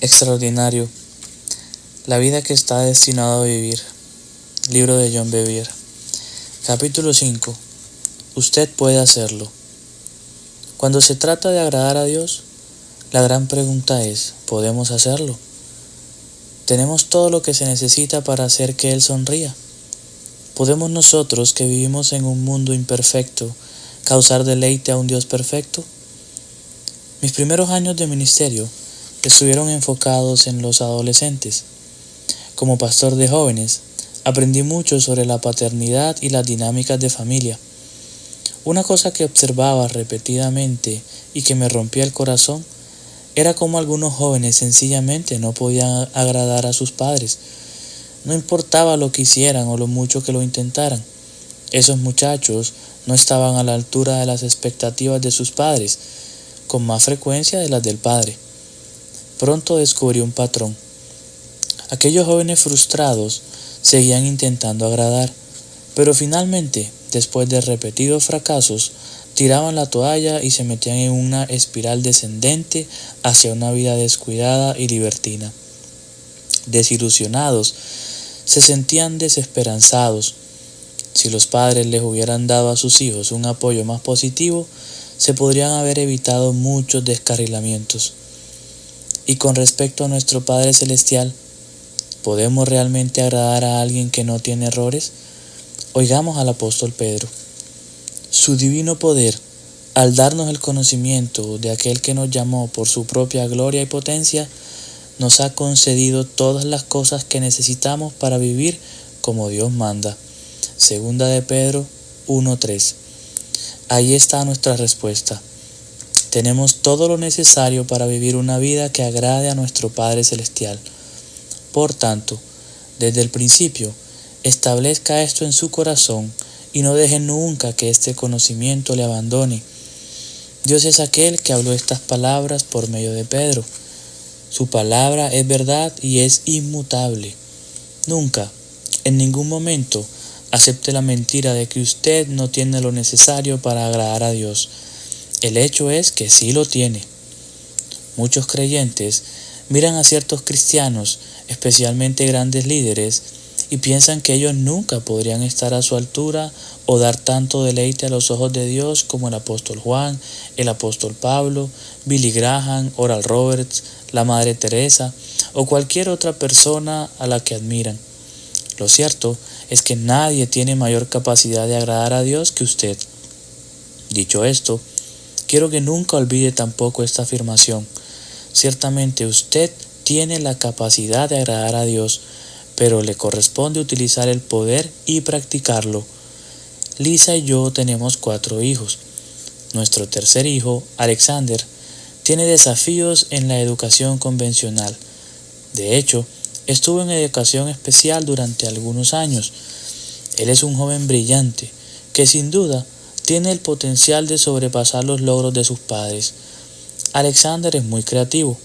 Extraordinario. La vida que está destinado a vivir. Libro de John Bevere. Capítulo 5. Usted puede hacerlo. Cuando se trata de agradar a Dios, la gran pregunta es, ¿podemos hacerlo? ¿Tenemos todo lo que se necesita para hacer que Él sonría? ¿Podemos nosotros, que vivimos en un mundo imperfecto, causar deleite a un Dios perfecto? Mis primeros años de ministerio estuvieron enfocados en los adolescentes. Como pastor de jóvenes, aprendí mucho sobre la paternidad y las dinámicas de familia. Una cosa que observaba repetidamente y que me rompía el corazón era cómo algunos jóvenes sencillamente no podían agradar a sus padres. No importaba lo que hicieran o lo mucho que lo intentaran. Esos muchachos no estaban a la altura de las expectativas de sus padres, con más frecuencia de las del padre. Pronto descubrí un patrón. Aquellos jóvenes frustrados seguían intentando agradar, pero finalmente, después de repetidos fracasos, tiraban la toalla y se metían en una espiral descendente hacia una vida descuidada y libertina. Desilusionados, se sentían desesperanzados. Si los padres les hubieran dado a sus hijos un apoyo más positivo, se podrían haber evitado muchos descarrilamientos. Y con respecto a nuestro Padre Celestial, ¿podemos realmente agradar a alguien que no tiene errores? Oigamos al apóstol Pedro. Su divino poder, al darnos el conocimiento de aquel que nos llamó por su propia gloria y potencia, nos ha concedido todas las cosas que necesitamos para vivir como Dios manda. Segunda de Pedro 1:3. Ahí está nuestra respuesta. Tenemos todo lo necesario para vivir una vida que agrade a nuestro Padre Celestial. Por tanto, desde el principio, establezca esto en su corazón y no deje nunca que este conocimiento le abandone. Dios es aquel que habló estas palabras por medio de Pedro. Su palabra es verdad y es inmutable. Nunca, en ningún momento, acepte la mentira de que usted no tiene lo necesario para agradar a Dios. El hecho es que sí lo tiene. Muchos creyentes miran a ciertos cristianos, especialmente grandes líderes, y piensan que ellos nunca podrían estar a su altura o dar tanto deleite a los ojos de Dios como el apóstol Juan, el apóstol Pablo, Billy Graham, Oral Roberts, la Madre Teresa o cualquier otra persona a la que admiran. Lo cierto es que nadie tiene mayor capacidad de agradar a Dios que usted. Dicho esto, quiero que nunca olvide tampoco esta afirmación. Ciertamente usted tiene la capacidad de agradar a Dios, pero le corresponde utilizar el poder y practicarlo. Lisa y yo tenemos 4 hijos. Nuestro tercer hijo, Alexander, tiene desafíos en la educación convencional. De hecho, estuvo en educación especial durante algunos años. Él es un joven brillante, que sin duda tiene el potencial de sobrepasar los logros de sus padres. Alexander es muy creativo,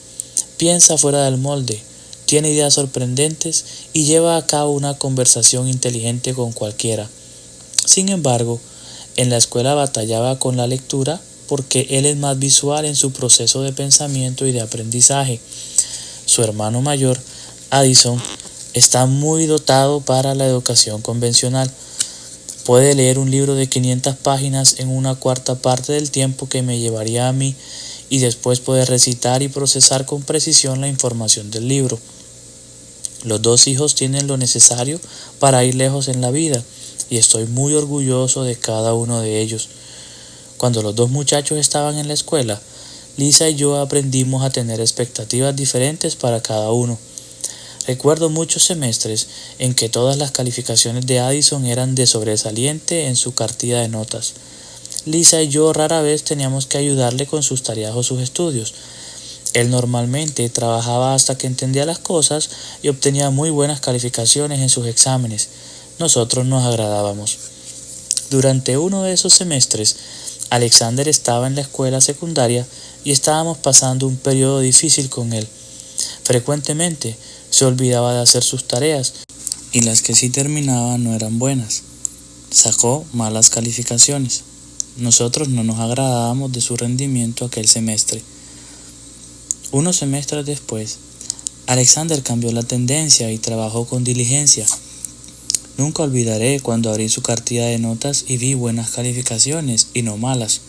piensa fuera del molde, tiene ideas sorprendentes y lleva a cabo una conversación inteligente con cualquiera. Sin embargo, en la escuela batallaba con la lectura porque él es más visual en su proceso de pensamiento y de aprendizaje. Su hermano mayor, Addison, está muy dotado para la educación convencional. Puede leer un libro de 500 páginas en una cuarta parte del tiempo que me llevaría a mí y después puede recitar y procesar con precisión la información del libro. Los 2 hijos tienen lo necesario para ir lejos en la vida y estoy muy orgulloso de cada uno de ellos. Cuando los 2 muchachos estaban en la escuela, Lisa y yo aprendimos a tener expectativas diferentes para cada uno. Recuerdo muchos semestres en que todas las calificaciones de Addison eran de sobresaliente en su cartilla de notas. Lisa y yo rara vez teníamos que ayudarle con sus tareas o sus estudios. Él normalmente trabajaba hasta que entendía las cosas y obtenía muy buenas calificaciones en sus exámenes. Nosotros nos agradábamos. Durante uno de esos semestres, Alexander estaba en la escuela secundaria y estábamos pasando un periodo difícil con él. Frecuentemente se olvidaba de hacer sus tareas y las que sí terminaban no eran buenas. Sacó malas calificaciones. Nosotros no nos agradábamos de su rendimiento aquel semestre. Unos semestres después, Alexander cambió la tendencia y trabajó con diligencia. Nunca olvidaré cuando abrí su cartilla de notas y vi buenas calificaciones y no malas.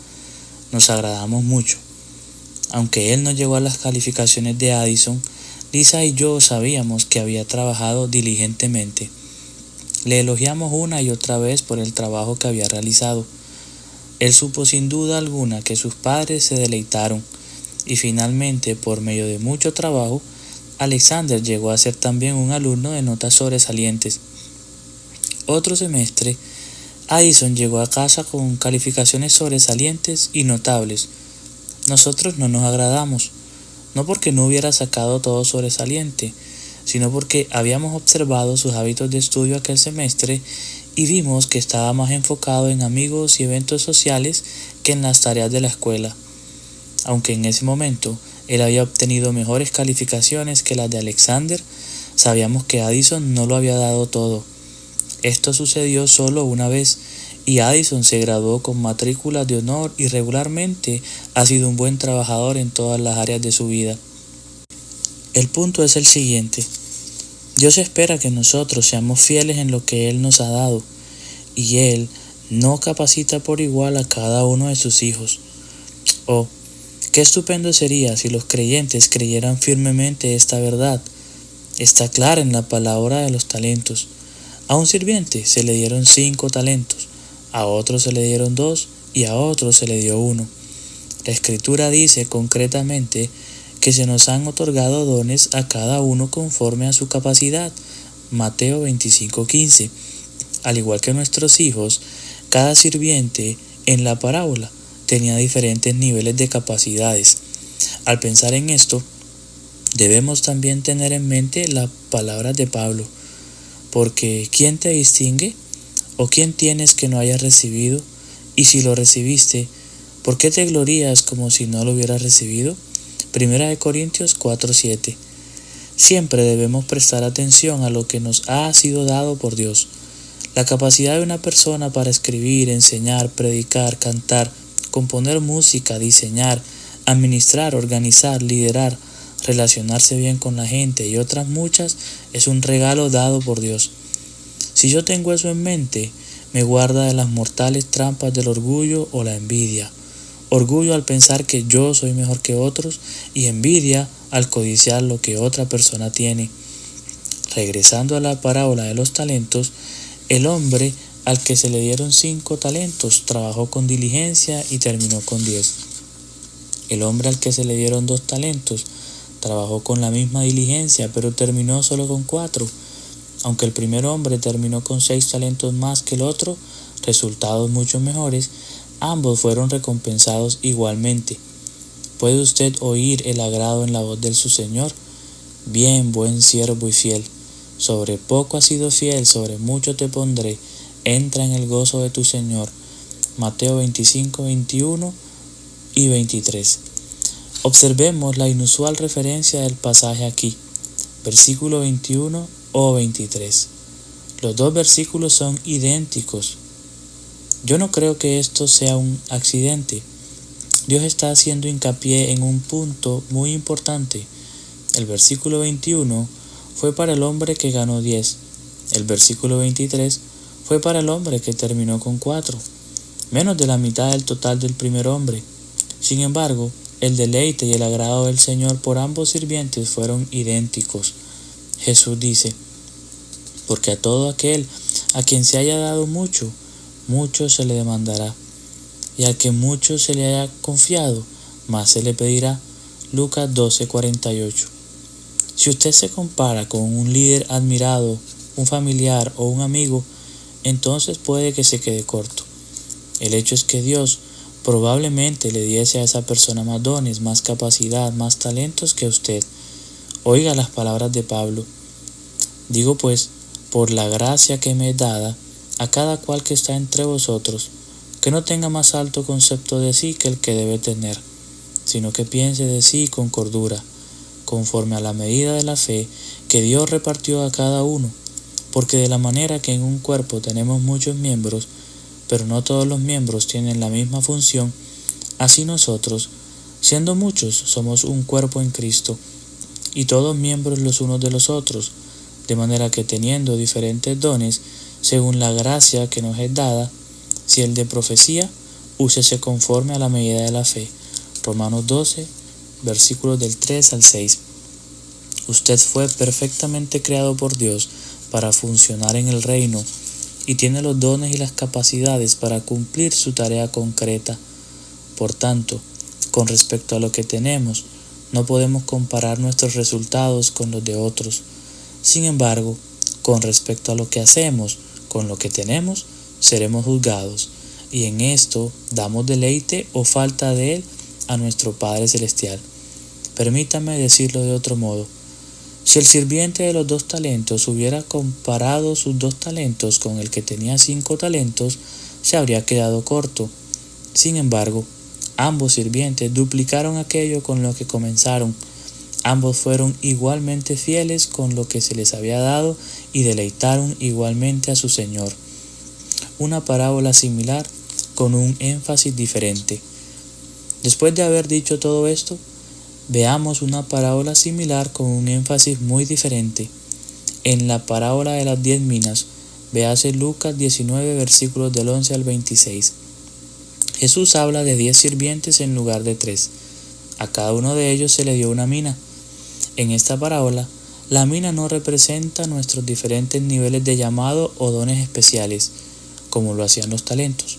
Nos agradamos mucho. Aunque él no llegó a las calificaciones de Addison, Lisa y yo sabíamos que había trabajado diligentemente. Le elogiamos una y otra vez por el trabajo que había realizado. Él supo sin duda alguna que sus padres se deleitaron, y finalmente, por medio de mucho trabajo, Alexander llegó a ser también un alumno de notas sobresalientes. Otro semestre, Addison llegó a casa con calificaciones sobresalientes y notables. Nosotros no nos agradamos, no porque no hubiera sacado todo sobresaliente, sino porque habíamos observado sus hábitos de estudio aquel semestre y vimos que estaba más enfocado en amigos y eventos sociales que en las tareas de la escuela. Aunque en ese momento él había obtenido mejores calificaciones que las de Alexander, sabíamos que Addison no lo había dado todo. Esto sucedió solo una vez, y Addison se graduó con matrículas de honor y regularmente ha sido un buen trabajador en todas las áreas de su vida. El punto es el siguiente: Dios espera que nosotros seamos fieles en lo que Él nos ha dado, y Él no capacita por igual a cada uno de sus hijos. Oh, qué estupendo sería si los creyentes creyeran firmemente esta verdad. Está clara en la parábola de los talentos. A un sirviente se le dieron 5 talentos, a otro se le dieron 2 y a otro se le dio 1. La Escritura dice concretamente que se nos han otorgado dones a cada uno conforme a su capacidad. Mateo 25:15. Al igual que nuestros hijos, cada sirviente en la parábola tenía diferentes niveles de capacidades. Al pensar en esto, debemos también tener en mente las palabras de Pablo. Porque ¿quién te distingue? ¿O quién tienes que no hayas recibido? Y si lo recibiste, ¿por qué te glorías como si no lo hubieras recibido? 1 Corintios 4:7. Siempre debemos prestar atención a lo que nos ha sido dado por Dios. La capacidad de una persona para escribir, enseñar, predicar, cantar, componer música, diseñar, administrar, organizar, liderar, relacionarse bien con la gente y otras muchas es un regalo dado por Dios. Si yo tengo eso en mente, me guarda de las mortales trampas del orgullo o la envidia. Orgullo al pensar que yo soy mejor que otros y envidia al codiciar lo que otra persona tiene. Regresando a la parábola de los talentos, el hombre al que se le dieron 5 talentos trabajó con diligencia y terminó con 10. El hombre al que se le dieron 2 talentos trabajó con la misma diligencia, pero terminó solo con 4. Aunque el primer hombre terminó con 6 talentos más que el otro, resultados mucho mejores, ambos fueron recompensados igualmente. ¿Puede usted oír el agrado en la voz de su Señor? Bien, buen siervo y fiel. Sobre poco has sido fiel, sobre mucho te pondré. Entra en el gozo de tu Señor. Mateo 25:21 y 23. Observemos la inusual referencia del pasaje aquí, versículo 21 o 23. Los dos versículos son idénticos. Yo no creo que esto sea un accidente. Dios está haciendo hincapié en un punto muy importante. El versículo 21 fue para el hombre que ganó 10. El versículo 23 fue para el hombre que terminó con 4, menos de la mitad del total del primer hombre. Sin embargo, el deleite y el agrado del Señor por ambos sirvientes fueron idénticos. Jesús dice: porque a todo aquel a quien se haya dado mucho, mucho se le demandará, y al que mucho se le haya confiado, más se le pedirá. Lucas 12:48. Si usted se compara con un líder admirado, un familiar o un amigo, entonces puede que se quede corto. El hecho es que Dios probablemente le diese a esa persona más dones, más capacidad, más talentos que a usted. Oiga las palabras de Pablo. Digo pues, por la gracia que me es dada, a cada cual que está entre vosotros, que no tenga más alto concepto de sí que el que debe tener, sino que piense de sí con cordura, conforme a la medida de la fe que Dios repartió a cada uno, porque de la manera que en un cuerpo tenemos muchos miembros, pero no todos los miembros tienen la misma función, así nosotros, siendo muchos, somos un cuerpo en Cristo, y todos miembros los unos de los otros, de manera que teniendo diferentes dones, según la gracia que nos es dada, si el de profecía, úsese conforme a la medida de la fe. Romanos 12, versículos del 3 al 6. Usted fue perfectamente creado por Dios para funcionar en el reino y tiene los dones y las capacidades para cumplir su tarea concreta. Por tanto, con respecto a lo que tenemos, no podemos comparar nuestros resultados con los de otros. Sin embargo, con respecto a lo que hacemos con lo que tenemos, seremos juzgados, y en esto damos deleite o falta de él a nuestro Padre Celestial. Permítame decirlo de otro modo. Si el sirviente de los 2 talentos hubiera comparado sus 2 talentos con el que tenía 5 talentos, se habría quedado corto. Sin embargo, ambos sirvientes duplicaron aquello con lo que comenzaron. Ambos fueron igualmente fieles con lo que se les había dado y deleitaron igualmente a su Señor. Una parábola similar con un énfasis diferente. Después de haber dicho todo esto, veamos una parábola similar con un énfasis muy diferente. En la parábola de las 10 minas, véase Lucas 19, versículos del 11 al 26. Jesús habla de 10 sirvientes en lugar de 3. A cada uno de ellos se le dio una mina. En esta parábola, la mina no representa nuestros diferentes niveles de llamado o dones especiales, como lo hacían los talentos.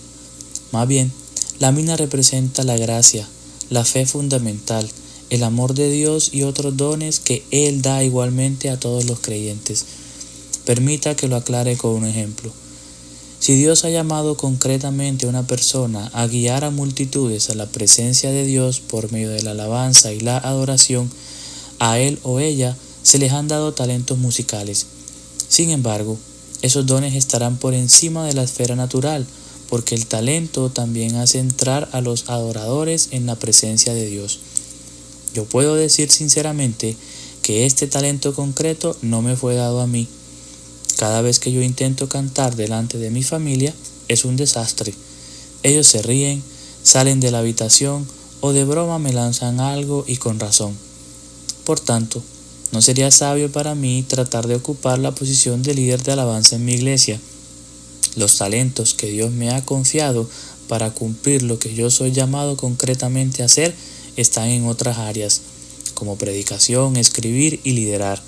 Más bien, la mina representa la gracia, la fe fundamental, el amor de Dios y otros dones que Él da igualmente a todos los creyentes. Permita que lo aclare con un ejemplo. Si Dios ha llamado concretamente a una persona a guiar a multitudes a la presencia de Dios por medio de la alabanza y la adoración, a él o ella se les han dado talentos musicales. Sin embargo, esos dones estarán por encima de la esfera natural, porque el talento también hace entrar a los adoradores en la presencia de Dios. Yo puedo decir sinceramente que este talento concreto no me fue dado a mí. Cada vez que yo intento cantar delante de mi familia, es un desastre. Ellos se ríen, salen de la habitación o de broma me lanzan algo y con razón. Por tanto, no sería sabio para mí tratar de ocupar la posición de líder de alabanza en mi iglesia. Los talentos que Dios me ha confiado para cumplir lo que yo soy llamado concretamente a hacer están en otras áreas, como predicación, escribir y liderar.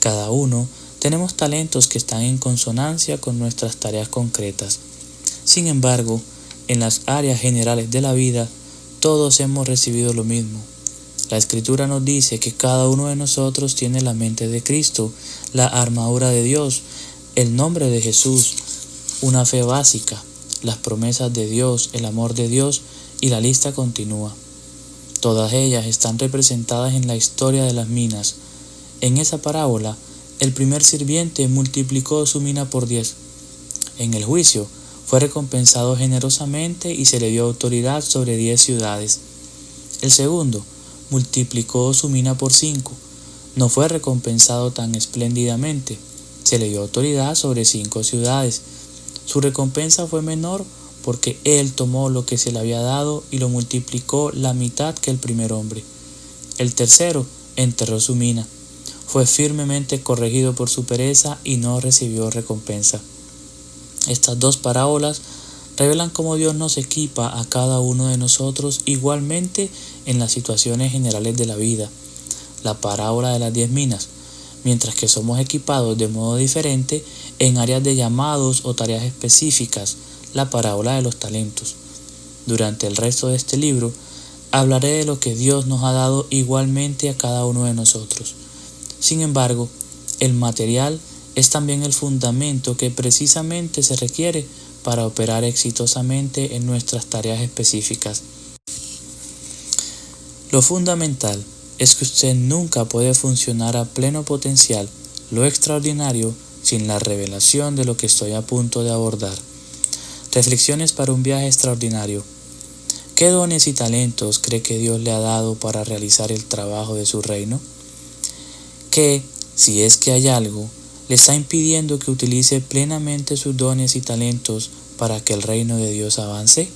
Cada uno tenemos talentos que están en consonancia con nuestras tareas concretas. Sin embargo, en las áreas generales de la vida, todos hemos recibido lo mismo. La Escritura nos dice que cada uno de nosotros tiene la mente de Cristo, la armadura de Dios, el nombre de Jesús, una fe básica, las promesas de Dios, el amor de Dios, y la lista continúa. Todas ellas están representadas en la historia de las minas. En esa parábola, el primer sirviente multiplicó su mina por 10. En el juicio, fue recompensado generosamente y se le dio autoridad sobre 10 ciudades. El segundo multiplicó su mina por 5. No fue recompensado tan espléndidamente. Se le dio autoridad sobre 5 ciudades. Su recompensa fue menor porque él tomó lo que se le había dado y lo multiplicó la mitad que el primer hombre. El tercero enterró su mina. Fue firmemente corregido por su pereza y no recibió recompensa. Estas 2 parábolas revelan cómo Dios nos equipa a cada uno de nosotros igualmente en las situaciones generales de la vida. La parábola de las 10 minas, mientras que somos equipados de modo diferente en áreas de llamados o tareas específicas, la parábola de los talentos. Durante el resto de este libro, hablaré de lo que Dios nos ha dado igualmente a cada uno de nosotros. Sin embargo, el material es también el fundamento que precisamente se requiere para operar exitosamente en nuestras tareas específicas. Lo fundamental es que usted nunca puede funcionar a pleno potencial, lo extraordinario, sin la revelación de lo que estoy a punto de abordar. Reflexiones para un viaje extraordinario. ¿Qué dones y talentos cree que Dios le ha dado para realizar el trabajo de su reino? ¿Qué, si es que hay algo, le está impidiendo que utilice plenamente sus dones y talentos para que el reino de Dios avance?